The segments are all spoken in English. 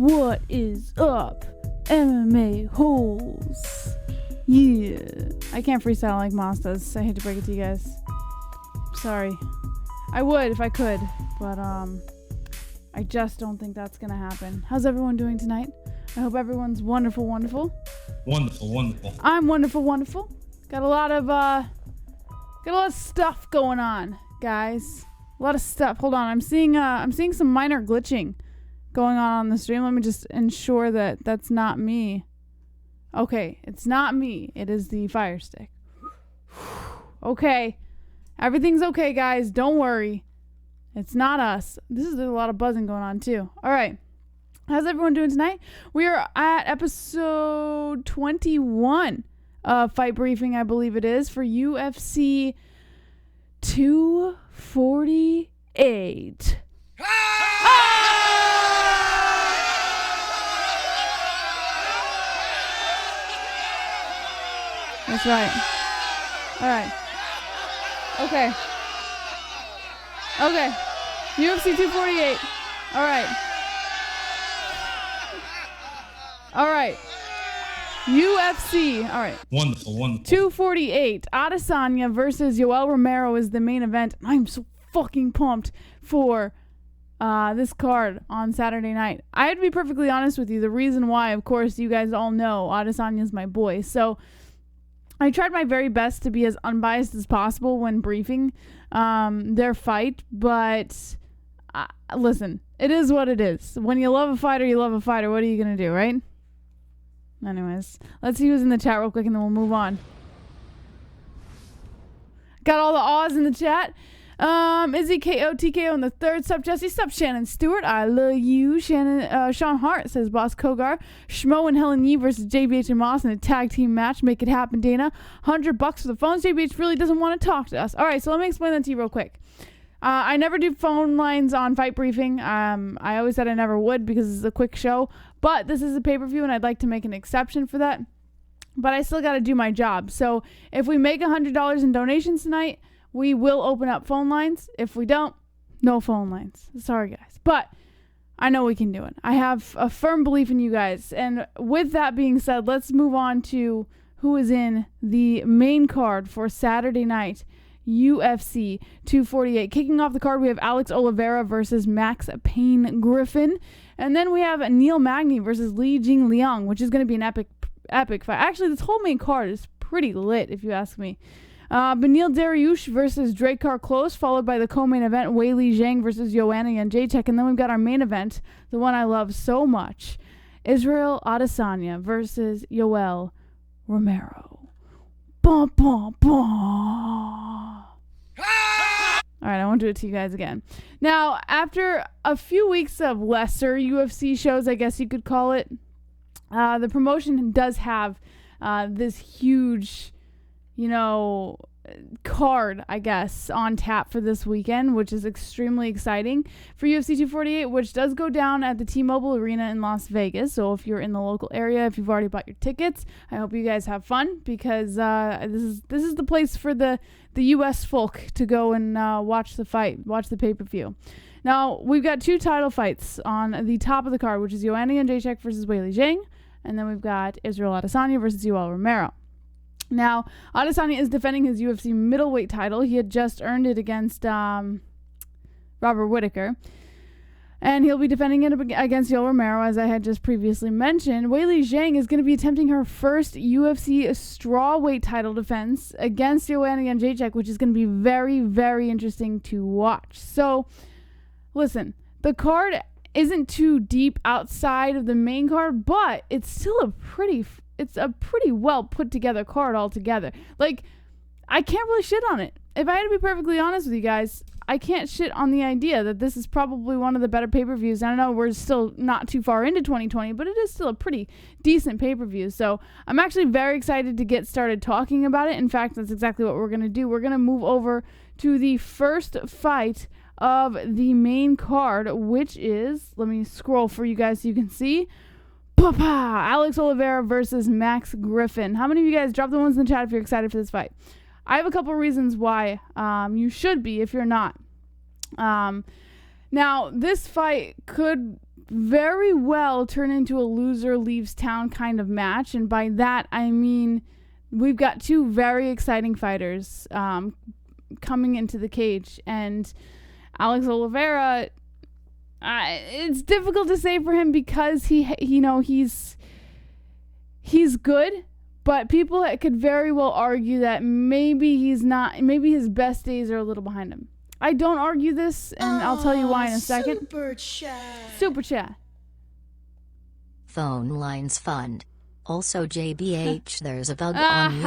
What is up, MMA-Holes? Yeah. I can't freestyle like Moss does. I hate to break it to you guys. Sorry. I would if I could, but I just don't think that's gonna happen. How's everyone doing tonight? I hope everyone's wonderful. Wonderful. I'm wonderful. Got a lot of stuff going on, guys. A lot of stuff. Hold on, I'm seeing some minor glitching going on the stream. Let me just ensure that that's not me. Okay, it's not me. It is the Fire Stick. Okay. Everything's okay, guys. Don't worry. It's not us. There's a lot of buzzing going on, too. All right. How's everyone doing tonight? We are at episode 21 of Fight Briefing, I believe it is, for UFC 248. That's right. All right. Okay. UFC 248. All right. UFC. All right. Wonderful. 248. Adesanya versus Yoel Romero is the main event. I'm so fucking pumped for this card on Saturday night. I have to be perfectly honest with you. The reason why, of course, you guys all know Adesanya is my boy. So I tried my very best to be as unbiased as possible when briefing their fight, but listen, it is what it is. When you love a fighter, you love a fighter. What are you going to do, right? Anyways, let's see who's in the chat real quick, and then we'll move on. Got all the awes in the chat. Izzy KO TKO in the third. Sup Jesse, sup Shannon Stewart, I love you. Sean Hart says Boss Kogar. Schmo and Helen Yee versus JBH and Moss in a tag team match. Make it happen, Dana. $100 for the phones. JBH really doesn't want to talk to us. All right, so let me explain that to you real quick. I never do phone lines on Fight Briefing. I always said I never would because it's a quick show, but this is a pay-per-view and I'd like to make an exception for that. But I still got to do my job. So if we make $100 in donations tonight, we will open up phone lines. If we don't, no phone lines. Sorry, guys. But I know we can do it. I have a firm belief in you guys. And with that being said, let's move on to who is in the main card for Saturday night, UFC 248. Kicking off the card, we have Alex Oliveira versus Max Payne Griffin. And then we have Neil Magny versus Jingliang, which is going to be an epic fight. Actually, this whole main card is pretty lit, if you ask me. Beneil Dariush versus Drakkar Klose, followed by the co-main event, Weili Zhang versus Joanna and Jedrzejczyk. And then we've got our main event, the one I love so much, Israel Adesanya versus Yoel Romero. Bum, bum, bum. All right, I won't do it to you guys again. Now, after a few weeks of lesser UFC shows, I guess you could call it, the promotion does have this huge, card, I guess, on tap for this weekend, which is extremely exciting for UFC 248, which does go down at the T-Mobile Arena in Las Vegas. So if you're in the local area, if you've already bought your tickets, I hope you guys have fun because this is the place for the U.S. folk to go and watch the fight, watch the pay-per-view. Now, we've got two title fights on the top of the card, which is Joanna and Jedrzejczyk versus Weili Zhang, and then we've got Israel Adesanya versus Yoel Romero. Now, Adesanya is defending his UFC middleweight title. He had just earned it against Robert Whittaker. And he'll be defending it against Yoel Romero, as I had just previously mentioned. Weili Zhang is going to be attempting her first UFC strawweight title defense against Joanna and Jedrzejczyk, which is going to be very, very interesting to watch. So, listen, the card isn't too deep outside of the main card, but it's still a pretty well put together card altogether. Like, I can't really shit on it. If I had to be perfectly honest with you guys, I can't shit on the idea that this is probably one of the better pay-per-views. I know we're still not too far into 2020, but it is still a pretty decent pay-per-view. So I'm actually very excited to get started talking about it. In fact, that's exactly what we're going to do. We're going to move over to the first fight of the main card, which is, let me scroll for you guys so you can see, Alex Oliveira versus Max Griffin. How many of you guys drop the ones in the chat if you're excited for this fight? I have a couple reasons why you should be if you're not. Now, this fight could very well turn into a loser leaves town kind of match. And by that, I mean, we've got two very exciting fighters coming into the cage. And Alex Oliveira, it's difficult to say for him because he's good, but people could very well argue that maybe he's not, maybe his best days are a little behind him. I don't argue this, and I'll tell you why in a second. Super chat. Super chat. Phone lines fund. Also JBH, there's a bug on you,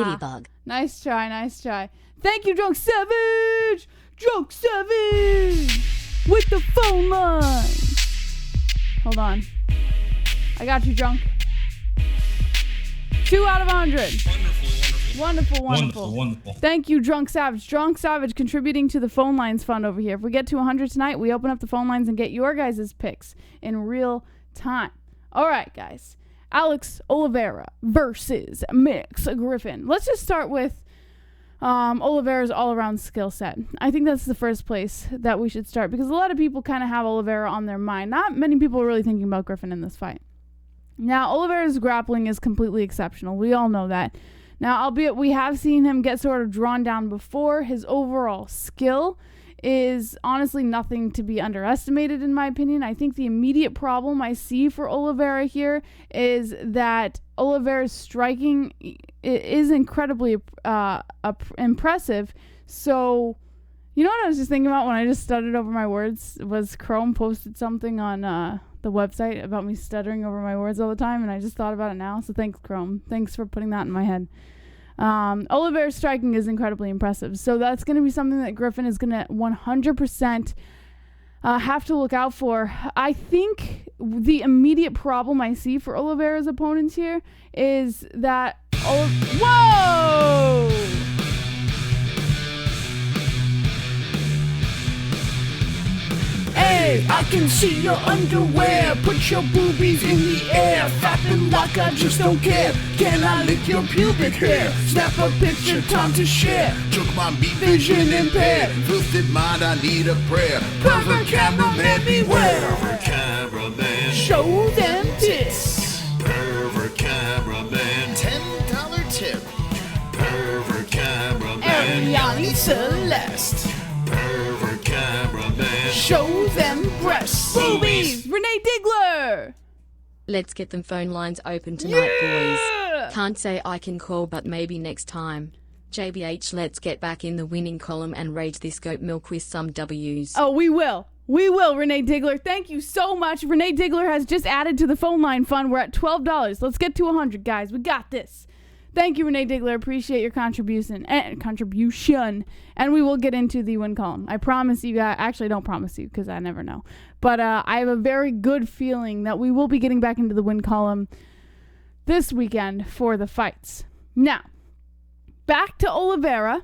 Ladybug. Nice try, nice try. Thank you, Drunk Savage! Drunk Savage! With the phone line! Hold on. I got you, Drunk. 2 out of 100. Wonderful. Thank you, Drunk Savage. Drunk Savage contributing to the phone lines fund over here. If we get to 100 tonight, we open up the phone lines and get your guys' picks in real time. All right, guys. Alex Oliveira versus Mix Griffin. Let's just start with Oliveira's all-around skill set. I think that's the first place that we should start because a lot of people kind of have Oliveira on their mind. Not many people are really thinking about Griffin in this fight. Now, Oliveira's grappling is completely exceptional. We all know that. Now, albeit we have seen him get sort of drawn down before, his overall skill is honestly nothing to be underestimated in my opinion. I think the immediate problem I see for Oliveira here is that Oliveira's striking is incredibly impressive. So, you know what I was just thinking about when I just stuttered over my words was Chrome posted something on the website about me stuttering over my words all the time, and I just thought about it now. So thanks, Chrome. Thanks for putting that in my head. Oliveira's striking is incredibly impressive. So that's going to be something that Griffin is going to 100% have to look out for. I think the immediate problem I see for Oliveira's opponents here is that... Whoa! Hey, I can see your underwear. Put your boobies in the air. Flapping like I just don't care. Can I lick your pubic hair? Snap a picture, time to share. Took my beat vision impaired. Filthy mind, I need a prayer. Pervert cameraman, beware. Pervert cameraman, show them tits. Pervert cameraman, $10 tip. Pervert cameraman, Ariel Celeste. Pervert cameraman, show them breasts. Boobies! Renee Diggler! Let's get them phone lines open tonight, boys. Can't say I can call, but maybe next time. JBH, let's get back in the winning column and rage this goat milk with some W's. Oh, we will. We will, Renee Diggler. Thank you so much. Renee Diggler has just added to the phone line fund. We're at $12. Let's get to 100, guys. We got this. Thank you, Renee Diggler. Appreciate your contribution. And we will get into the win column. I promise you guys. Actually, I don't promise you because I never know. But I have a very good feeling that we will be getting back into the win column this weekend for the fights. Now, back to Oliveira.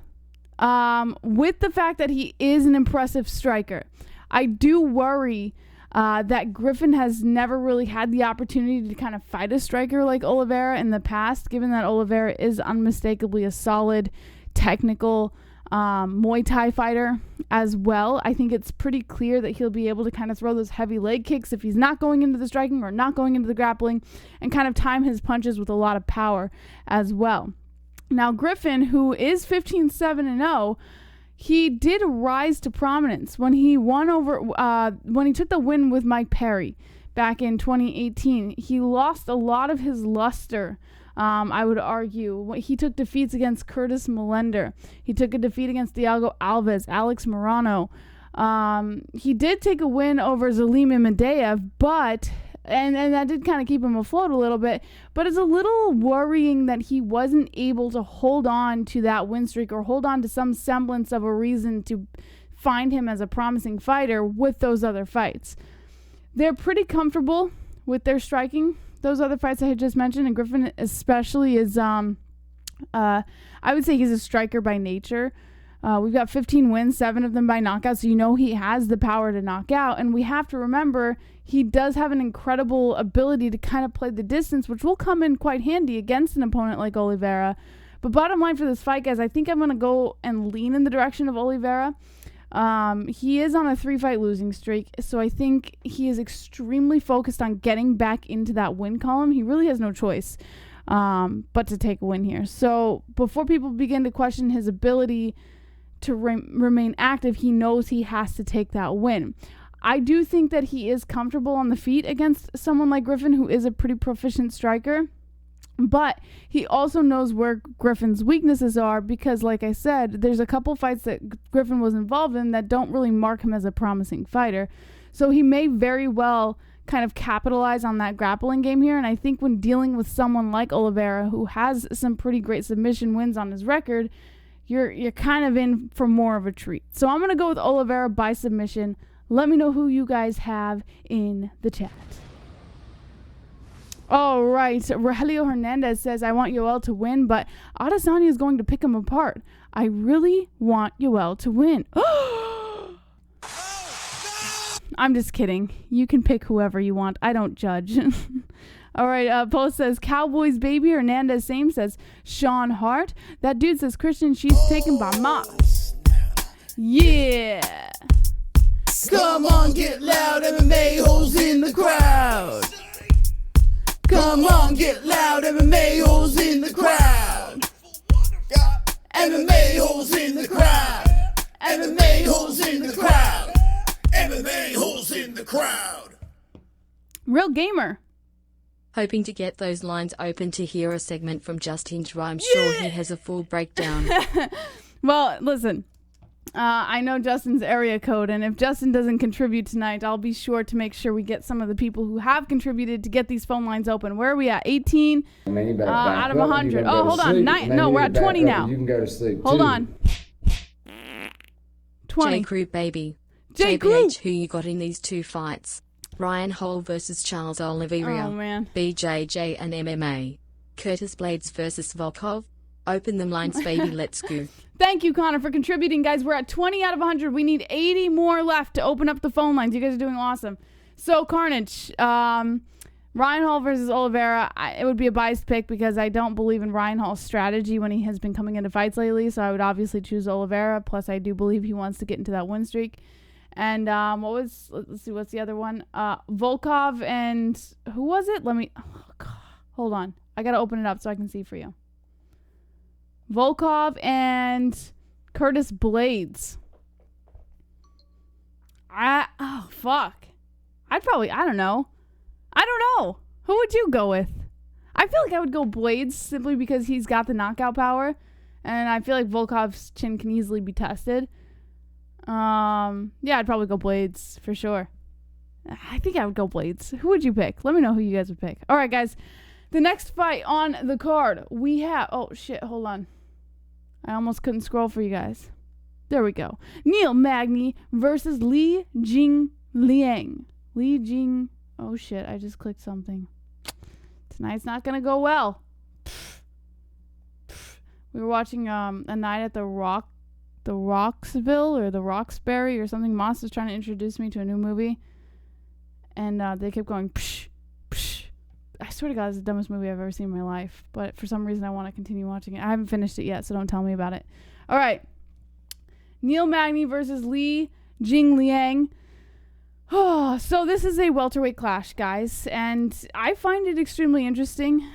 With the fact that he is an impressive striker, I do worry that Griffin has never really had the opportunity to kind of fight a striker like Oliveira in the past, given that Oliveira is unmistakably a solid technical Muay Thai fighter as well. I think it's pretty clear that he'll be able to kind of throw those heavy leg kicks if he's not going into the striking or not going into the grappling, and kind of time his punches with a lot of power as well. Now, Griffin, who is 15-7-0, he did rise to prominence when he won over, when he took the win with Mike Perry back in 2018. He lost a lot of his luster, I would argue. He took defeats against Curtis Melender. He took a defeat against Thiago Alves, Alex Morano. He did take a win over Zelim Imadeev, but... And that did kind of keep him afloat a little bit. But it's a little worrying that he wasn't able to hold on to that win streak or hold on to some semblance of a reason to find him as a promising fighter with those other fights. They're pretty comfortable with their striking, those other fights I had just mentioned. And Griffin especially is, I would say he's a striker by nature. We've got 15 wins, 7 of them by knockout, so you know he has the power to knock out. And we have to remember he does have an incredible ability to kind of play the distance, which will come in quite handy against an opponent like Oliveira. But bottom line for this fight, guys, I think I'm going to go and lean in the direction of Oliveira. He is on a 3-fight losing streak, so I think he is extremely focused on getting back into that win column. He really has no choice but to take a win here. So before people begin to question his ability to remain active, he knows he has to take that win. I do think that he is comfortable on the feet against someone like Griffin, who is a pretty proficient striker. But he also knows where Griffin's weaknesses are because, like I said, there's a couple fights that Griffin was involved in that don't really mark him as a promising fighter. So he may very well kind of capitalize on that grappling game here. And I think when dealing with someone like Oliveira, who has some pretty great submission wins on his record, you're kind of in for more of a treat. So I'm going to go with Oliveira by submission. Let me know who you guys have in the chat. All right, Rogelio Hernandez says, I want Yoel to win, but Adesanya is going to pick him apart. I really want Yoel to win. I'm just kidding. You can pick whoever you want. I don't judge. All right, Post says, Cowboys baby. Hernandez same says, Sean Hart. That dude says, Christian, she's taken by Moss. Yeah. Come on, get loud, MMA-Holes in the crowd. Come on, get loud, MMA-Holes in the crowd. MMA-Holes in the crowd. MMA-Holes in the crowd. MMA-Holes in the crowd. Real gamer. Hoping to get those lines open to hear a segment from Just Hinge. I'm sure he has a full breakdown. Well, listen. I know Justin's area code, and if Justin doesn't contribute tonight, I'll be sure to make sure we get some of the people who have contributed to get these phone lines open. Where are we at? 18 out of 100. Oh, hold on. No, we're at 20 now. You can go to sleep. Hold on. 20. J-Crew, baby. J-Crew. JBH, who you got in these two fights? Ryan Hole versus Charles Oliveira. Oh, man. BJJ and MMA. Curtis Blades versus Volkov. Open them lines, baby. Let's go. Thank you, Connor, for contributing, guys. We're at 20 out of 100. We need 80 more left to open up the phone lines. You guys are doing awesome. So, Carnage, Ryan Hall versus Oliveira. It would be a biased pick because I don't believe in Ryan Hall's strategy when he has been coming into fights lately. So I would obviously choose Oliveira. Plus, I do believe he wants to get into that win streak. And let's see, what's the other one? Volkov and who was it? Hold on. I got to open it up so I can see for you. Volkov and Curtis Blades. Fuck. I don't know. Who would you go with? I feel like I would go Blades simply because he's got the knockout power. And I feel like Volkov's chin can easily be tested. Yeah, I'd probably go Blades for sure. I think I would go Blades. Who would you pick? Let me know who you guys would pick. All right, guys. The next fight on the card, we have... Oh, shit. Hold on. I almost couldn't scroll for you guys. There we go. Neil Magny versus Li Jingliang. Oh, shit. I just clicked something. Tonight's not going to go well. We were watching a night at the Roxville or the Roxbury or something. Moss was trying to introduce me to a new movie. And they kept going, psh, psh. I swear to God, it's the dumbest movie I've ever seen in my life. But for some reason, I want to continue watching it. I haven't finished it yet, so don't tell me about it. All right. Neil Magny versus Li Jingliang. Oh, so this is a welterweight clash, guys. And I find it extremely interesting.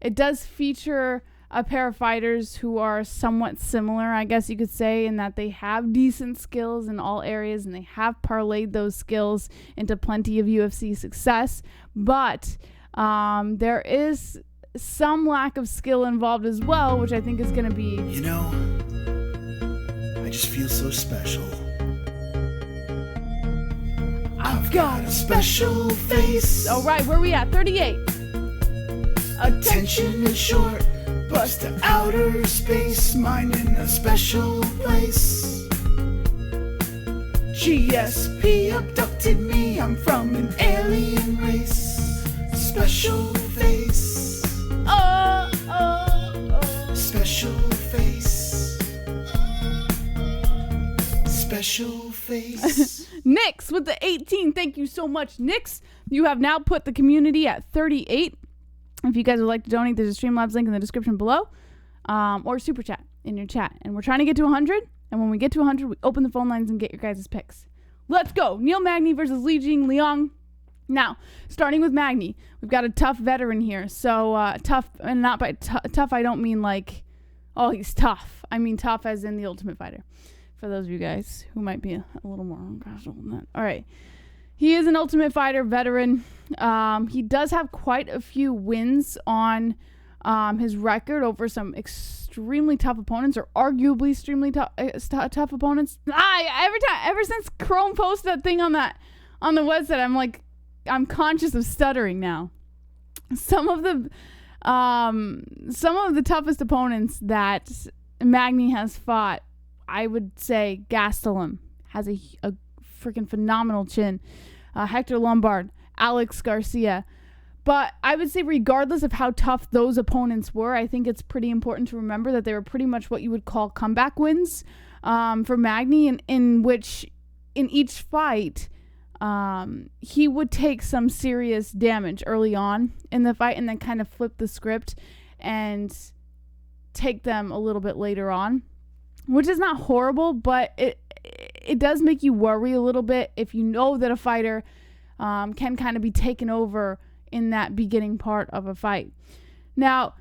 It does feature a pair of fighters who are somewhat similar, I guess you could say, in that they have decent skills in all areas and they have parlayed those skills into plenty of UFC success. But there is some lack of skill involved as well, which I think is going to be... You know, I just feel so special. I've got a special face. All right, where are we at? 38. Attention is short. Bust to outer space, mine in a special place. GSP abducted me, I'm from an alien race. Special face. Special face. Special face. Nix with the 18. Thank you so much, Nix. You have now put the community at 38. If you guys would like to donate, there's a Streamlabs link in the description below, or super chat in your chat. And we're trying to get to 100, And when we get to 100, we open the phone lines and get your guys' picks. Let's go. Neil Magny versus Li Jingliang. Now, starting with Magny, we've got a tough veteran here. So tough, and not by tough, I don't mean like, oh, he's tough. I mean tough as in the Ultimate Fighter. For those of you guys who might be a little more uncomfortable than that. All right. He is an Ultimate Fighter veteran. He does have quite a few wins on his record over some extremely tough opponents, or arguably extremely tough opponents. Ever since Chrome posted that thing on the website, I'm conscious of stuttering now. Some of the toughest opponents that Magny has fought, I would say Gastelum has a freaking phenomenal chin. Hector Lombard, Alex Garcia. But I would say regardless of how tough those opponents were, I think it's pretty important to remember that they were pretty much what you would call comeback wins for Magny, in which in each fight he would take some serious damage early on in the fight and then kind of flip the script and take them a little bit later on, which is not horrible, but it does make you worry a little bit if you know that a fighter can kind of be taken over in that beginning part of a fight. Now,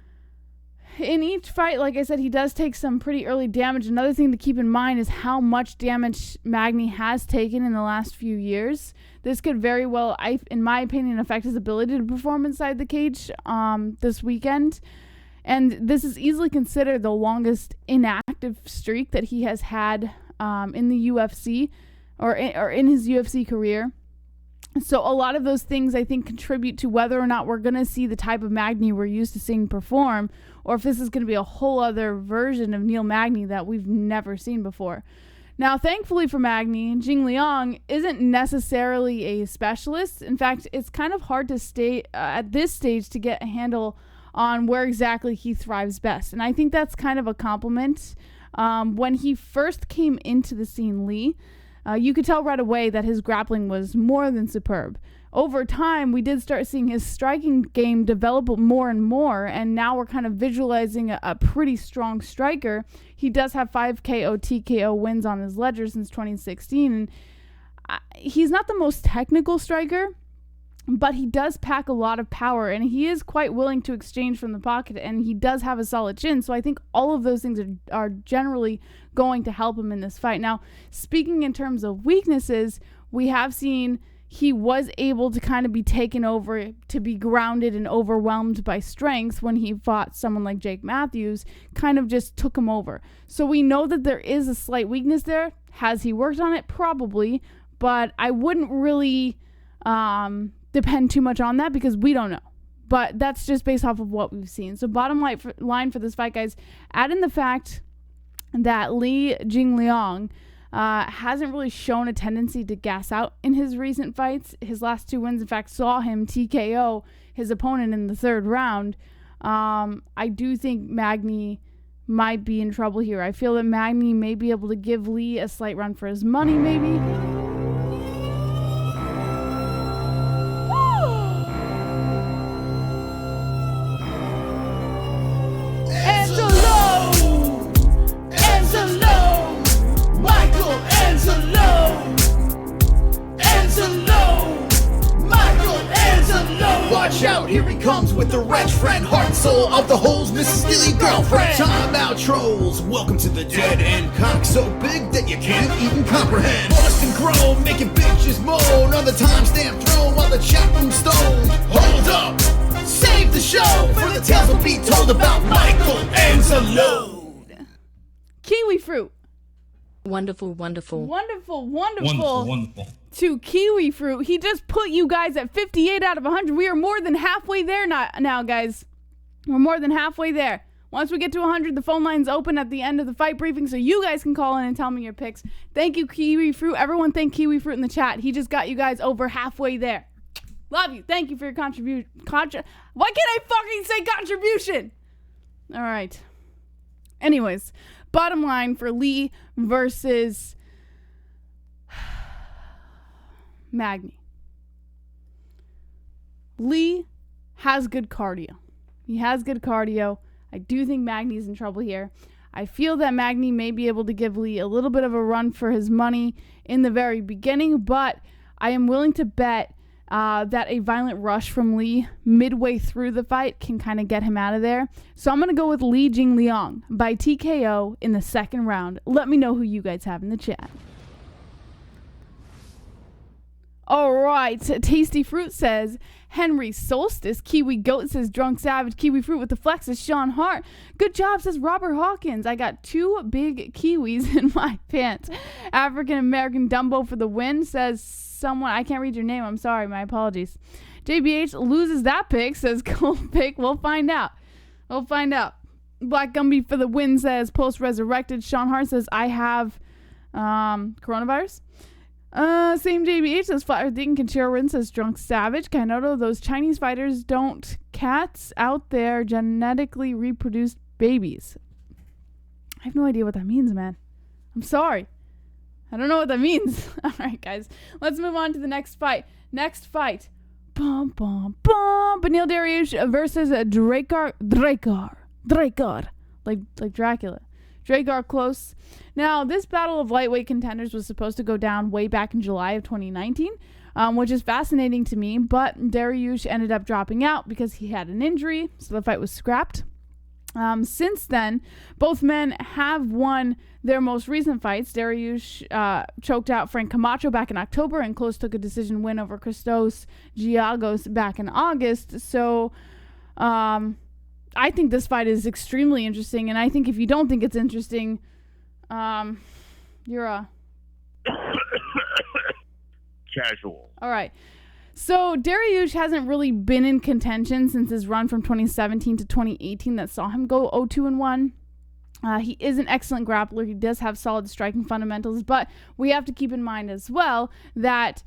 in each fight, like I said, he does take some pretty early damage. Another thing to keep in mind is how much damage Magny has taken in the last few years. This could very well, in my opinion, affect his ability to perform inside the cage this weekend. And this is easily considered the longest inactive streak that he has had in the UFC or in his UFC career. So a lot of those things, I think, contribute to whether or not we're going to see the type of Magny we're used to seeing perform, or if this is going to be a whole other version of Neil Magny that we've never seen before. Now, thankfully for Magny, Jingliang isn't necessarily a specialist. In fact, it's kind of hard to stay at this stage to get a handle on where exactly he thrives best. And I think that's kind of a compliment. When he first came into the scene, Lee, you could tell right away that his grappling was more than superb. Over time, we did start seeing his striking game develop more and more, and now we're kind of visualizing a pretty strong striker. He does have 5 KO TKO wins on his ledger since 2016, and he's not the most technical striker, but he does pack a lot of power, and he is quite willing to exchange from the pocket, and he does have a solid chin. So I think all of those things are generally going to help him in this fight. Now, speaking in terms of weaknesses, we have seen he was able to kind of be taken over, to be grounded and overwhelmed by strength when he fought someone like Jake Matthews, kind of just took him over. So we know that there is a slight weakness there. Has he worked on it? Probably, but I wouldn't really depend too much on that because we don't know. But that's just based off of what we've seen. So bottom line for this fight, guys, add in the fact that Li Jingliang hasn't really shown a tendency to gas out in his recent fights. His last 2 wins, in fact, saw him TKO his opponent in the 3rd round. I do think Magny might be in trouble here. I feel that Magny may be able to give Li a slight run for his money, maybe. Watch out, here he comes with the wretch friend, heart and soul of the holes, Mrs. Steely girlfriend. Time out, trolls, welcome to the dead end. Cock so big that you can't even comprehend. Bust and grow, making bitches moan on the timestamp throne while the chat room's stoned. Hold up, save the show, for the tales will be told about Michael Anzalone. Kiwi fruit. Wonderful, wonderful. Wonderful, wonderful. To Kiwi Fruit. He just put you guys at 58 out of 100. We are more than halfway there now, guys. We're more than halfway there. Once we get to 100, the phone line's open at the end of the fight briefing, so you guys can call in and tell me your picks. Thank you, Kiwi Fruit. Everyone thank Kiwi Fruit in the chat. He just got you guys over halfway there. Love you. Thank you for your contribution. Why can't I fucking say contribution? All right. Anyways, bottom line for Li versus Magny. Li has good cardio. He has good cardio. I do think Magny's in trouble here. I feel that Magny may be able to give Lee a little bit of a run for his money in the very beginning, but I am willing to bet that a violent rush from Lee midway through the fight can kind of get him out of there. So I'm going to go with Lee Jingliang by TKO in the second round. Let me know who you guys have in the chat. All right, Tasty Fruit says, Henry Solstice, Kiwi Goat says, Drunk Savage, Kiwi Fruit with the flex says, Sean Hart. Good job, says Robert Hawkins. I got 2 big kiwis in my pants. African American Dumbo for the win, says someone. I can't read your name. I'm sorry. My apologies. JBH loses that pick, says Cold Pick. We'll find out. Black Gumby for the win, says Post Resurrected. Sean Hart says, I have coronavirus. Same JBH says Flat Earth Deacon. Conchero says Drunk Savage. Kanoto, those Chinese fighters don't cats out there genetically reproduced babies. I have no idea what that means, man. I'm sorry. I don't know what that means. All right, guys. Let's move on to the next fight. Bum, bum, bum. Beneil Dariush versus Drakkar. Like Dracula. Drakkar Klose. Now, this battle of lightweight contenders was supposed to go down way back in July of 2019, which is fascinating to me, but Dariush ended up dropping out because he had an injury, so the fight was scrapped. Since then, both men have won their most recent fights. Dariush choked out Frank Camacho back in October, and Klose took a decision win over Christos Giagos back in August. So, I think this fight is extremely interesting, and I think if you don't think it's interesting, you're a casual. All right. So Dariush hasn't really been in contention since his run from 2017 to 2018 that saw him go 0-2-1. He is an excellent grappler. He does have solid striking fundamentals, but we have to keep in mind as well that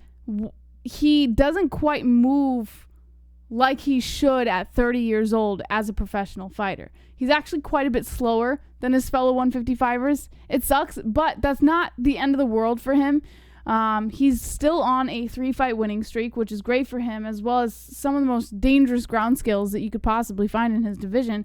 he doesn't quite move like he should at 30 years old as a professional fighter. He's actually quite a bit slower than his fellow 155ers. It sucks, but that's not the end of the world for him. He's still on a 3-fight winning streak, which is great for him, as well as some of the most dangerous ground skills that you could possibly find in his division.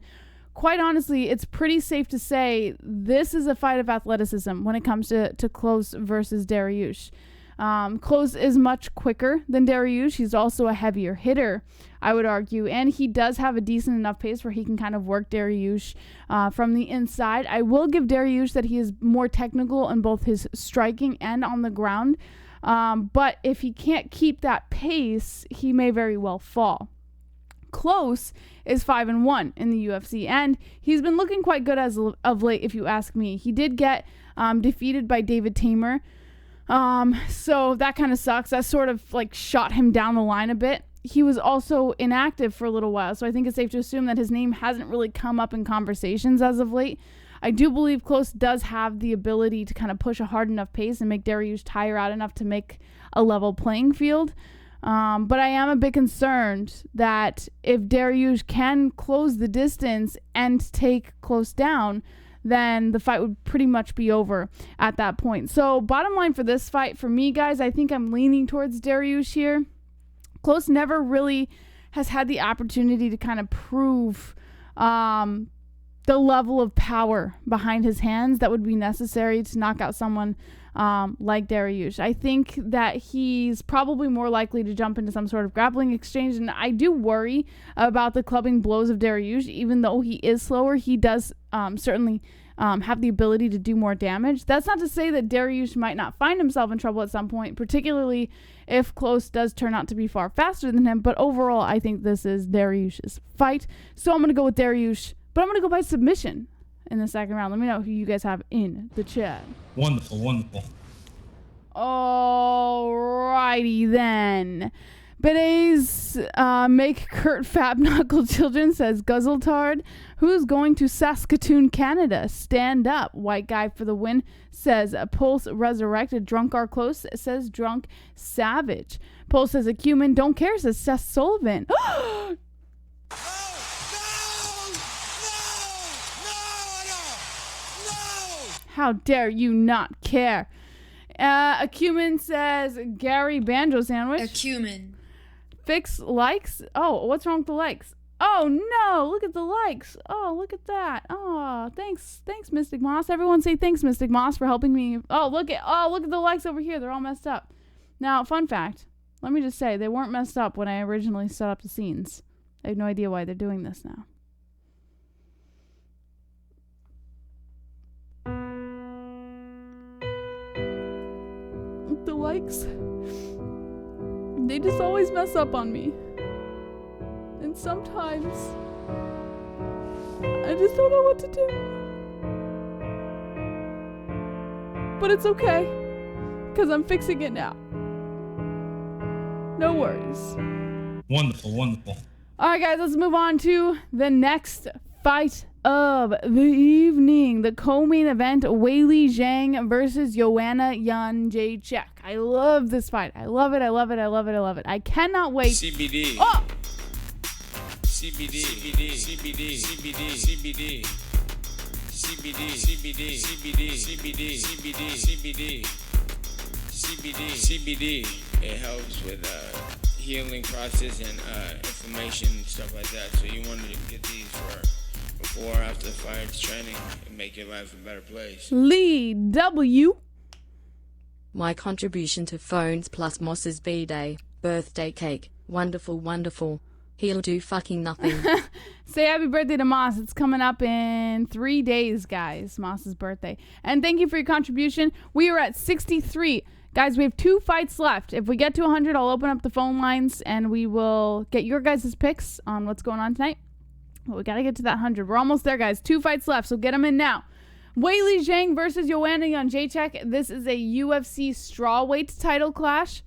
Quite honestly, it's pretty safe to say this is a fight of athleticism when it comes to Klose versus Dariush. Klose is much quicker than Dariush. He's also a heavier hitter, I would argue, and he does have a decent enough pace where he can kind of work Dariush from the inside. I will give Dariush that he is more technical in both his striking and on the ground, but if he can't keep that pace, he may very well fall. Klose is 5-1 in the UFC, and he's been looking quite good as of late, if you ask me. He did get defeated by David Tamer. So that kind of sucks. That sort of like shot him down the line a bit. He was also inactive for a little while, so I think it's safe to assume that his name hasn't really come up in conversations as of late. I do believe Klose does have the ability to kind of push a hard enough pace and make Dariush tire out enough to make a level playing field. But I am a bit concerned that if Dariush can close the distance and take Klose down, then the fight would pretty much be over at that point. So bottom line for this fight, for me, guys, I think I'm leaning towards Dariush here. Klose never really has had the opportunity to kind of prove the level of power behind his hands that would be necessary to knock out someone like Dariush. I think that he's probably more likely to jump into some sort of grappling exchange, and I do worry about the clubbing blows of Dariush. Even though he is slower, he does certainly have the ability to do more damage. That's not to say that Dariush might not find himself in trouble at some point, particularly if Klose does turn out to be far faster than him, but overall I think this is Dariush's fight. So I'm going to go with Dariush, but I'm going to go by submission in the second round. Let me know who you guys have in the chat. Wonderful. Alrighty then. Beneil's make Kurt Fab Knuckle Children says Guzzletard. Who's going to Saskatoon, Canada? Stand up. White guy for the win says Pulse Resurrected. Drakkar Klose says Drunk Savage. Pulse says a cumin. Don't care says Seth Sullivan. How dare you not care? Acumen says Gary Banjo Sandwich. Acumen. Fix likes. Oh, what's wrong with the likes? Oh no, look at the likes. Oh, look at that. Oh, thanks Mystic Moss. Everyone say thanks Mystic Moss for helping me. Oh, look at the likes over here. They're all messed up. Now, fun fact. Let me just say, they weren't messed up when I originally set up the scenes. I have no idea why they're doing this now. The likes, they just always mess up on me. And sometimes, I just don't know what to do. But it's okay, because I'm fixing it now. No worries. Wonderful, wonderful. All right, guys, let's move on to the next fight of the evening. The co-main event, Weili Zhang versus Joanna Jedrzejczyk. I love this fight. I love it. I love it. I love it. I love it. I cannot wait. CBD. Oh! CBD. CBD. CBD. CBD. CBD. CBD. CBD. CBD. CBD. CBD. CBD. CBD. CBD. It helps with healing process and inflammation and stuff like that. So you want to get these for before or after the fight training and make your life a better place. Lee W. My contribution to Phones Plus Moss's B-Day, birthday cake, wonderful, wonderful. He'll do fucking nothing. Say happy birthday to Moss. It's coming up in 3 days, guys. Moss's birthday. And thank you for your contribution. We are at 63. Guys, we have 2 fights left. If we get to 100, I'll open up the phone lines and we will get your guys' picks on what's going on tonight. But we got to get to that 100. We're almost there, guys. 2 fights left, so get them in now. Weili Zhang versus Joanna Jedrzejczyk. This is a UFC strawweight title clash.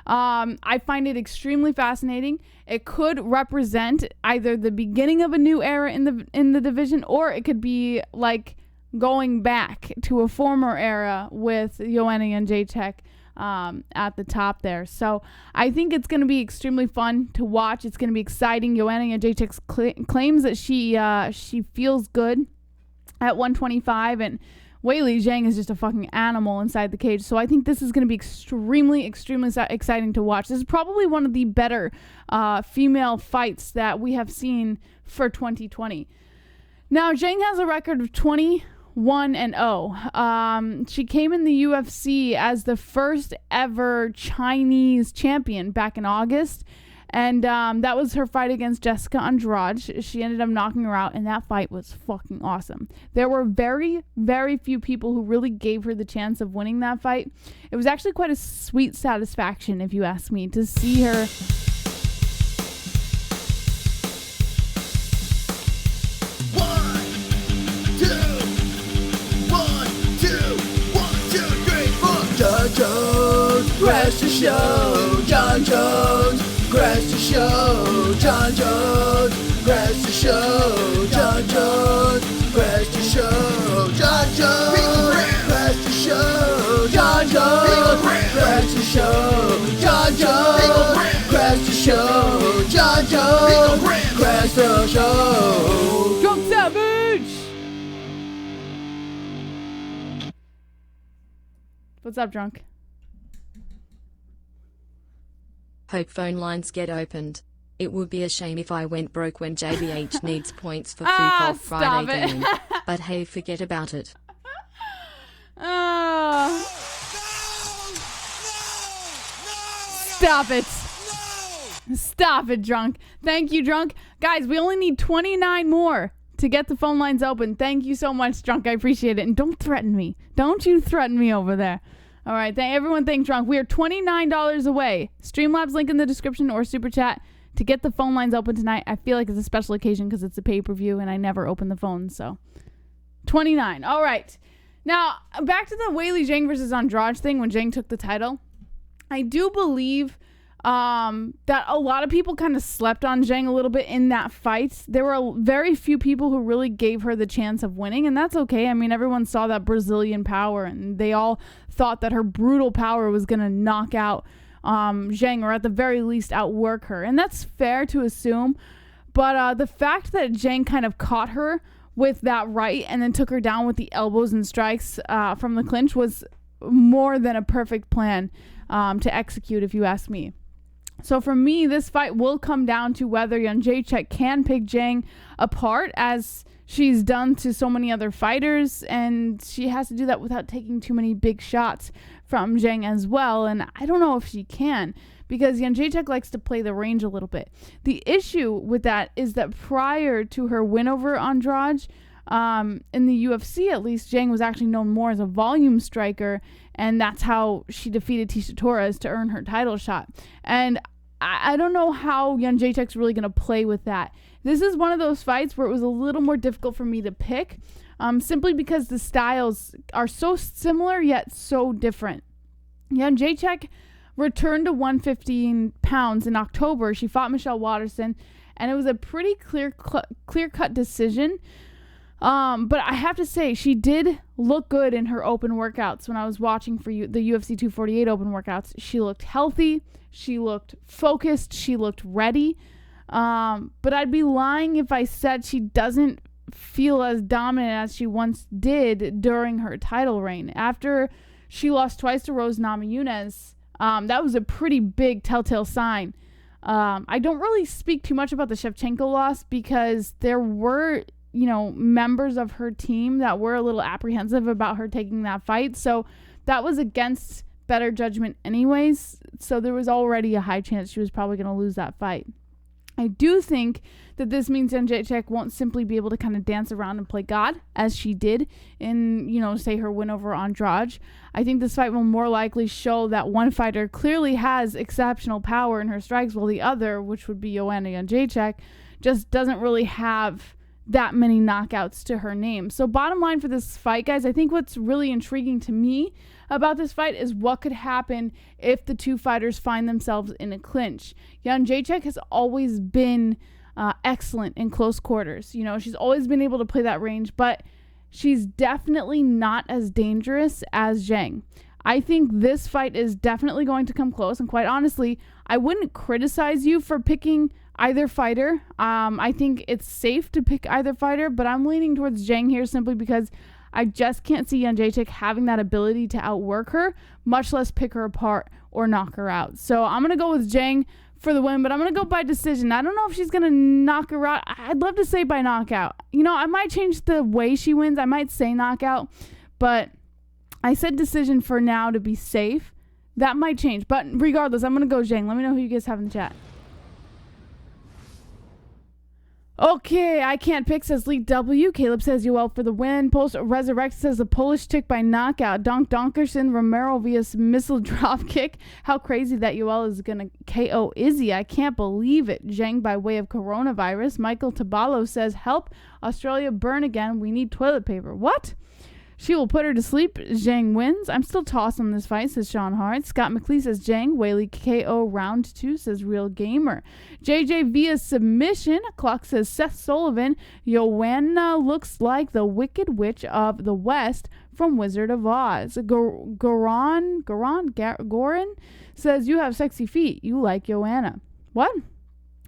I find it extremely fascinating. It could represent either the beginning of a new era in the division, or it could be like going back to a former era with Joanna Jedrzejczyk at the top there. So I think it's going to be extremely fun to watch. It's going to be exciting. Joanna Jedrzejczyk claims that she feels good at 125, and Weili Zhang is just a fucking animal inside the cage. So I think this is going to be extremely, extremely exciting to watch. This is probably one of the better female fights that we have seen for 2020. Now, Zhang has a record of 21-0. She came in the UFC as the first ever Chinese champion back in August. And that was her fight against Jessica Andrade. She ended up knocking her out, and that fight was fucking awesome. There were very, very few people who really gave her the chance of winning that fight. It was actually quite a sweet satisfaction, if you ask me, to see her. John Jones, crash the show. John Jones, crash the show. John Jones, crash the show. John Jones, crash the show. John Jones, crash the show. John Jones, crash the show. John Jones, crash the show. John Jones, crash the show. Drunk Savage! What's up, Drunk? Hope phone lines get opened. It would be a shame if I went broke when JBH needs points for Food Friday game. But hey, forget about it. Stop it. Stop it, Drunk. Thank you, Drunk. Guys, we only need 29 more to get the phone lines open. Thank you so much, Drunk. I appreciate it. And don't threaten me. Don't you threaten me over there. All right. Everyone thank Drunk. We are $29 away. Streamlabs link in the description or super chat to get the phone lines open tonight. I feel like it's a special occasion because it's a pay-per-view and I never open the phone. So 29. All right. Now, back to the Weili Zhang versus Andrade thing when Zhang took the title. I do believe that a lot of people kind of slept on Zhang a little bit in that fight. There were very few people who really gave her the chance of winning, and that's okay. I mean, everyone saw that Brazilian power, and they all thought that her brutal power was going to knock out Zhang, or at the very least outwork her, and that's fair to assume. But the fact that Zhang kind of caught her with that right and then took her down with the elbows and strikes from the clinch was more than a perfect plan to execute, if you ask me. So for me, this fight will come down to whether Jedrzejczyk can pick Zhang apart, as she's done to so many other fighters, and she has to do that without taking too many big shots from Zhang as well. And I don't know if she can, because Jedrzejczyk likes to play the range a little bit. The issue with that is that prior to her win over Andrade, in the UFC at least, Zhang was actually known more as a volume striker, and that's how she defeated Tecia Torres to earn her title shot. And I don't know how Jedrzejczyk's really going to play with that. This is one of those fights where it was a little more difficult for me to pick, simply because the styles are so similar yet so different. Jedrzejczyk returned to 115 pounds in October. She fought Michelle Waterson, and it was a pretty clear-cut decision. But I have to say, she did look good in her open workouts. When I was watching for the UFC 248 open workouts, she looked healthy, she looked focused, she looked ready. But I'd be lying if I said she doesn't feel as dominant as she once did during her title reign. After she lost twice to Rose Namajunas, that was a pretty big telltale sign. I don't really speak too much about the Shevchenko loss, because there were, members of her team that were a little apprehensive about her taking that fight. So that was against better judgment anyways. So there was already a high chance she was probably going to lose that fight. I do think that this means Jedrzejczyk won't simply be able to kind of dance around and play God as she did in, say her win over Andrade. I think this fight will more likely show that one fighter clearly has exceptional power in her strikes, while the other, which would be Joanna Jedrzejczyk, just doesn't really have that many knockouts to her name. So bottom line for this fight, guys, I think what's really intriguing to me about this fight is what could happen if the two fighters find themselves in a clinch. Jedrzejczyk has always been excellent in close quarters. She's always been able to play that range, but she's definitely not as dangerous as Zhang. I think this fight is definitely going to come close, and quite honestly, I wouldn't criticize you for picking either fighter. I think it's safe to pick either fighter, but I'm leaning towards Zhang here simply because I just can't see Jedrzejczyk having that ability to outwork her, much less pick her apart or knock her out. So I'm going to go with Zhang for the win, but I'm going to go by decision. I don't know if she's going to knock her out. I'd love to say by knockout. I might change the way she wins. I might say knockout, but I said decision for now to be safe. That might change, but regardless, I'm going to go Zhang. Let me know who you guys have in the chat. Okay, I can't pick, says Lee W. Caleb says Yoel for the win. Resurrect says the Polish chick by knockout. Donkerson Romero via missile drop kick. How crazy that Yoel is going to KO Izzy. I can't believe it. Zhang by way of coronavirus. Michael Tabalo says, help Australia burn again. We need toilet paper. What? She will put her to sleep. Zhang wins. I'm still tossed on this fight, says Sean Hart. Scott McLeese says Zhang. Weili KO round 2, says Real Gamer. JJ via submission. Clock says Seth Sullivan. Joanna looks like the Wicked Witch of the West from Wizard of Oz. Goran says you have sexy feet. You like Joanna. What?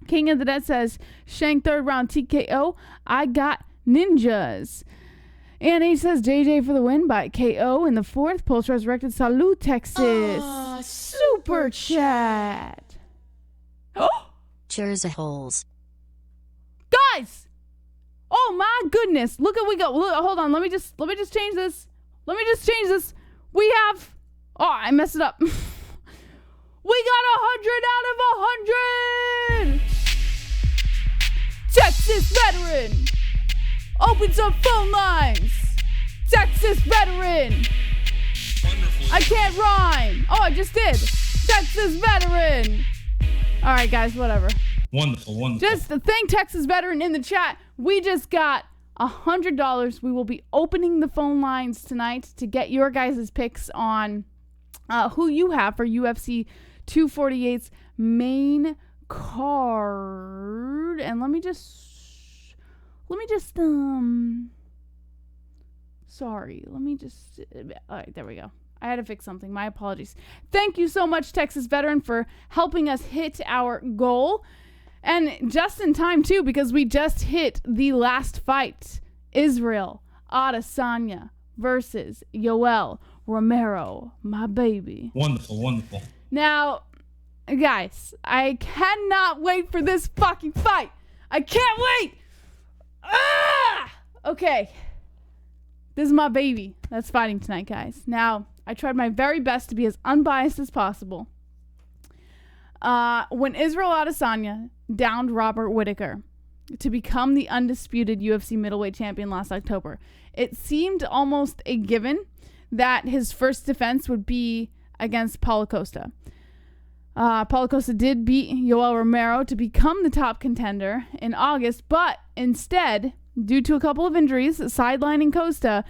King of the Dead says Shang 3rd round TKO. I got ninjas. And he says JJ for the win by KO in the 4th. Pulse Resurrected. Salute, Texas. Super chat. Jedrzejczyk. Guys! Oh my goodness. Look at we go. Look, hold on. Let me just change this. We have... Oh, I messed it up. We got 100 out of 100. Texas veteran. Opens up phone lines. Texas veteran. Wonderful. I can't rhyme. Oh, I just did. Texas veteran. All right, guys, whatever. Wonderful. Just to thank Texas veteran in the chat. We just got $100. We will be opening the phone lines tonight to get your guys' picks on who you have for UFC 248's main card. And let me just all right, there we go. I had to fix something. My apologies. Thank you so much, Texas veteran, for helping us hit our goal. And just in time, too, because we just hit the last fight. Israel Adesanya versus Yoel Romero, my baby. Wonderful. Now, guys, I cannot wait for this fucking fight. I can't wait. Okay. This is my baby that's fighting tonight, guys. Now, I tried my very best to be as unbiased as possible. When Israel Adesanya downed Robert Whittaker to become the undisputed UFC middleweight champion last October, it seemed almost a given that his first defense would be against Paulo Costa. Paulo Costa did beat Yoel Romero to become the top contender in August, but instead, due to a couple of injuries sidelining Costa,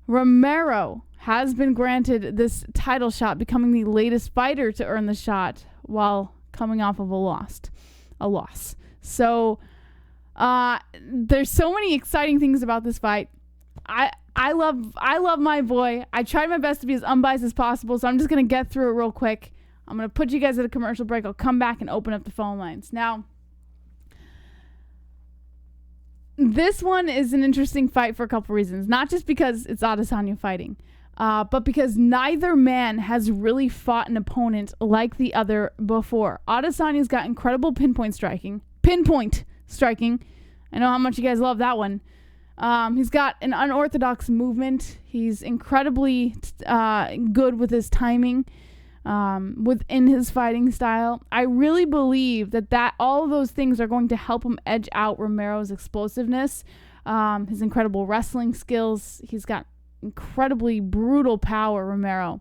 Romero has been granted this title shot, becoming the latest fighter to earn the shot while coming off of a loss. So there's so many exciting things about this fight. I love my boy. I tried my best to be as unbiased as possible, so I'm just going to get through it real quick. I'm going to put you guys at a commercial break. I'll come back and open up the phone lines. Now, this one is an interesting fight for a couple reasons. Not just because it's Adesanya fighting, but because neither man has really fought an opponent like the other before. Adesanya's got incredible pinpoint striking. I know how much you guys love that one. He's got an unorthodox movement. He's incredibly good with his timing, within his fighting style. I really believe that all of those things are going to help him edge out Romero's explosiveness, his incredible wrestling skills. He's got incredibly brutal power, Romero.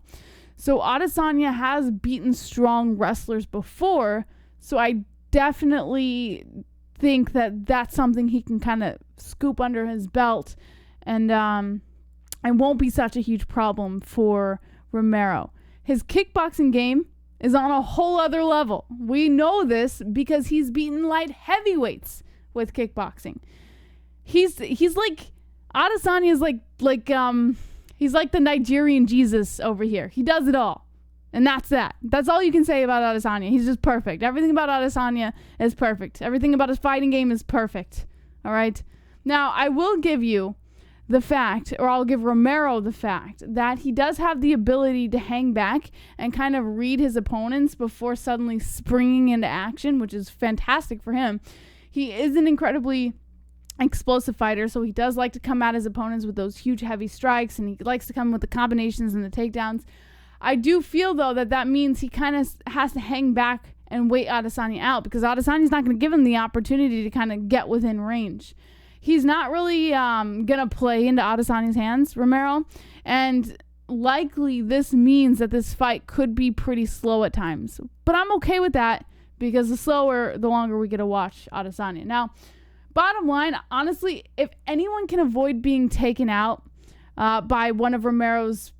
So Adesanya has beaten strong wrestlers before, so I definitely think that that's something he can kind of scoop under his belt, and it won't be such a huge problem for Romero. His kickboxing game is on a whole other level. We know this because he's beaten light heavyweights with kickboxing. He's like Adesanya is he's like the Nigerian Jesus over here. He does it all. And that's that. That's all you can say about Adesanya. He's just perfect. Everything about Adesanya is perfect. Everything about his fighting game is perfect. All right? Now, I will give you the fact, or I'll give Romero the fact, that he does have the ability to hang back and kind of read his opponents before suddenly springing into action, which is fantastic for him. He is an incredibly explosive fighter, so he does like to come at his opponents with those huge, heavy strikes, and he likes to come with the combinations and the takedowns. I do feel, though, that means he kind of has to hang back and wait Adesanya out, because Adesanya's not going to give him the opportunity to kind of get within range. He's not really going to play into Adesanya's hands, Romero, and likely this means that this fight could be pretty slow at times. But I'm okay with that, because the slower, the longer we get to watch Adesanya. Now, bottom line, honestly, if anyone can avoid being taken out by one of Romero's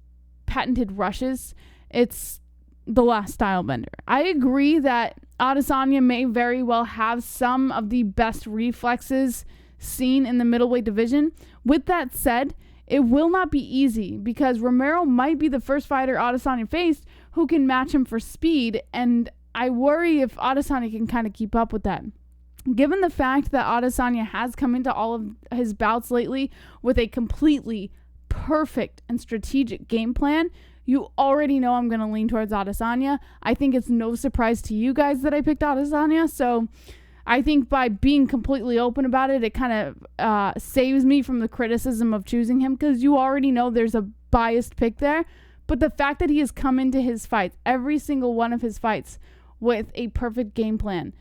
patented rushes, it's the last stylebender. I agree that Adesanya may very well have some of the best reflexes seen in the middleweight division. With that said, it will not be easy, because Romero might be the first fighter Adesanya faced who can match him for speed, and I worry if Adesanya can kind of keep up with that. Given the fact that Adesanya has come into all of his bouts lately with a completely perfect and strategic game plan, you already know I'm going to lean towards Adesanya. I think it's no surprise to you guys that I picked Adesanya, so I think by being completely open about it, it kind of saves me from the criticism of choosing him, because you already know there's a biased pick there. But the fact that he has come into his fights, every single one of his fights, with a perfect game plan,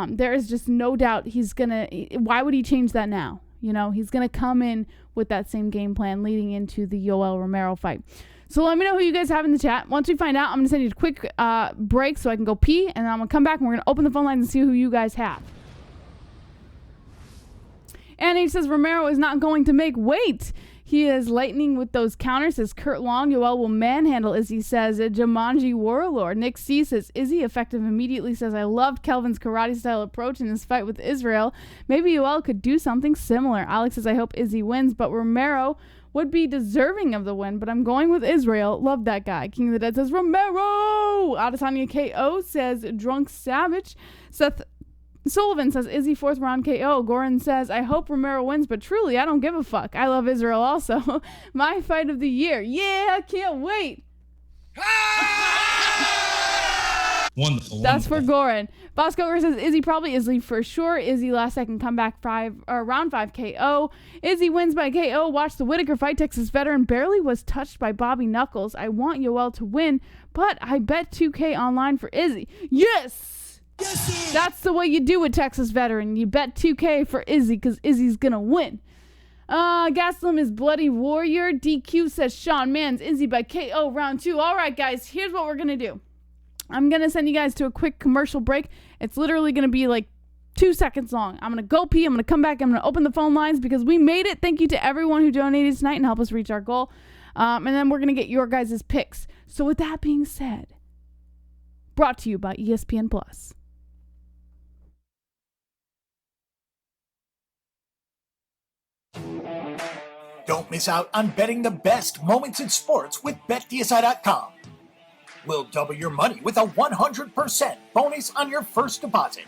there is just no doubt why would he change that now? You know, he's going to come in with that same game plan leading into the Yoel Romero fight. So let me know who you guys have in the chat. Once we find out, I'm going to send you a quick break so I can go pee, and then I'm going to come back and we're going to open the phone lines and see who you guys have. And he says Romero is not going to make weight. He is lightning with those counters, says Kurt Long. Yoel will manhandle Izzy, says Jumanji Warlord. Nick C says Izzy effective immediately, says I loved Kelvin's karate style approach in his fight with Israel. Maybe Yoel could do something similar. Alex says I hope Izzy wins, but Romero would be deserving of the win, but I'm going with Israel. Love that guy. King of the Dead says Romero. Adesanya KO, says Drunk Savage. Seth Sullivan says Izzy 4th round KO. Goran says I hope Romero wins, but truly I don't give a fuck. I love Israel also. My fight of the year. Yeah, I can't wait. Wonderful. That's for wonderful. Goran. Bosco says Izzy, probably Izzy for sure. Izzy last second comeback round 5 KO. Izzy wins by KO. Watch the Whitaker fight. Texas veteran barely was touched by Bobby Knuckles. I want Yoel to win, but I bet 2K online for Izzy. Yes! That's the way you do it, Texas veteran. You bet 2K for Izzy because Izzy's gonna win. Gaslam is Bloody Warrior. DQ says Sean Mans Izzy by KO round 2. All right, guys, here's what we're gonna do. I'm going to send you guys to a quick commercial break. It's literally going to be like 2 seconds long. I'm going to go pee. I'm going to come back. I'm going to open the phone lines because we made it. Thank you to everyone who donated tonight and helped us reach our goal. And then we're going to get your guys' picks. So with that being said, brought to you by ESPN Plus. Don't miss out on betting the best moments in sports with BetDSI.com. We'll double your money with a 100% bonus on your first deposit.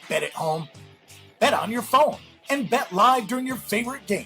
Bet at home, bet on your phone, and bet live during your favorite game.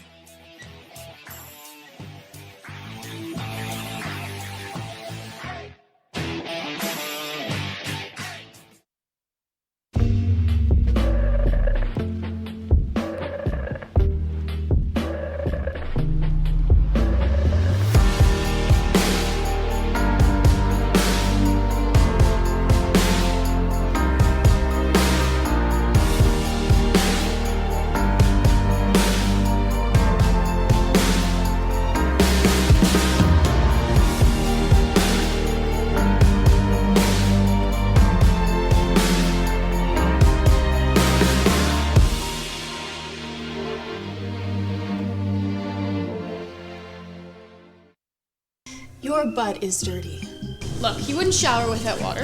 Your butt is dirty. Look, you wouldn't shower without water.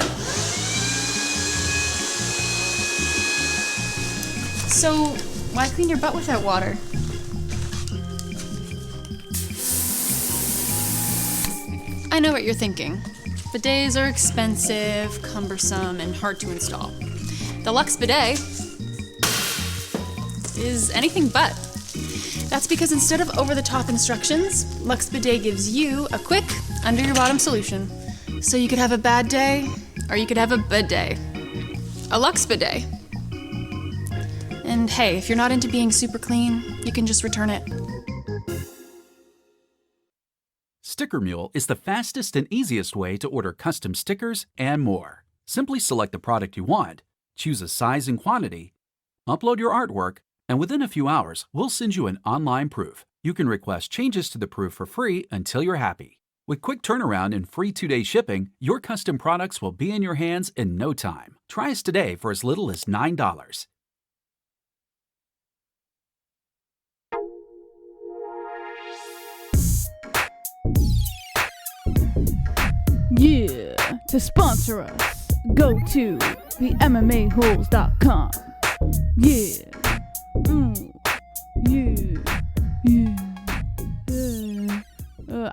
So, why clean your butt without water? I know what you're thinking. Bidets are expensive, cumbersome, and hard to install. The Lux Bidet is anything but. That's because instead of over-the-top instructions, Lux Bidet gives you a quick, under-your-bottom solution. So you could have a bad day, or you could have a bidet. A Lux Bidet. And hey, if you're not into being super clean, you can just return it. Sticker Mule is the fastest and easiest way to order custom stickers and more. Simply select the product you want, choose a size and quantity, upload your artwork, and within a few hours, we'll send you an online proof. You can request changes to the proof for free until you're happy. With quick turnaround and free 2-day shipping, your custom products will be in your hands in no time. Try us today for as little as $9. Yeah, to sponsor us, go to the MMA-Holes.com. Yeah.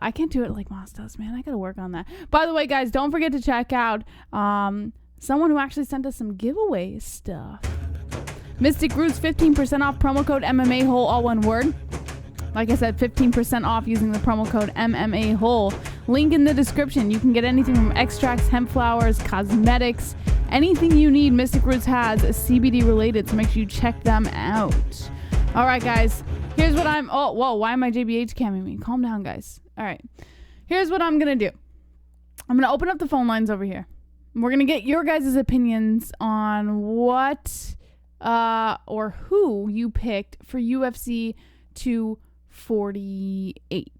I can't do it like Moss does, man. I gotta work on that. By the way, guys, don't forget to check out someone who actually sent us some giveaway stuff. Mystic Roots 15% off, promo code MMA-Hole, all one word. Like I said, 15% off using the promo code MMA-Hole. Link in the description. You can get anything from extracts, hemp flowers, cosmetics, anything you need. Mystic Roots has CBD related, so make sure you check them out. All right, guys. Here's what I'm... Oh, whoa. Why am I JBH camming me? Calm down, guys. All right. Here's what I'm going to do. I'm going to open up the phone lines over here. We're going to get your guys' opinions on what or who you picked for UFC 248.